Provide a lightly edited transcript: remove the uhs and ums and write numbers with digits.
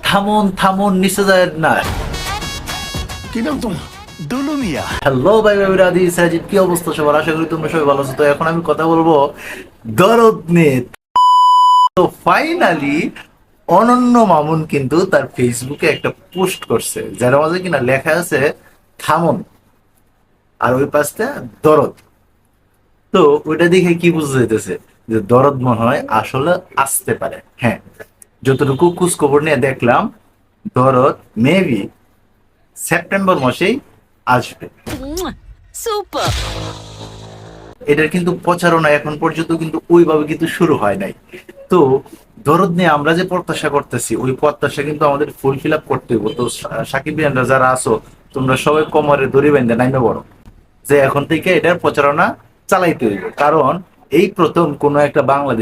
থামুন থামুন, নিচে যায় না। কি নাম তোমার? দুলু মিয়া। হ্যালো ভাই রাধি সাজিদ, কি অবস্থা সবার? আশা করি তোমরা সবাই ভালো আছো। তো এখন আমি কথা বলবো দরদ নিয়ে। তো ফাইনালি অনন্য মামুন কিন্তু তার ফেসবুকে একটা পোস্ট করছে, যার মাঝে কিনা লেখা আছে থামুন, আর ওই পাশটা দরদ। তো ওইটা দেখে কি বুঝতে যাইতেছে যে দরদ মনে হয় আসলে আসতে পারে। হ্যাঁ, যতটুকু খোঁজ খবর নিয়ে দেখলাম, দরদ মেবি সেপ্টেম্বর মাসেই আসবে। সুপার। এটার কিন্তু প্রচারণা এখন পর্যন্ত কিন্তু ওইভাবে কিন্তু শুরু হয় নাই। তো দরদ নিয়ে আমরা যে প্রত্যাশা করতেছি, ওই প্রত্যাশা কিন্তু আমাদের ফুলফিল আপ করতে হইব। তো সাকিব ইয়ানরা যারা আছো, তোমরা সবাই কোমরে দড়ি বেঁধে নাইমে বড়, যে এখন থেকে এটার প্রচারণা চালাইতে হইব। কারণ এই প্রথম কোনো একটা বাংলাদেশ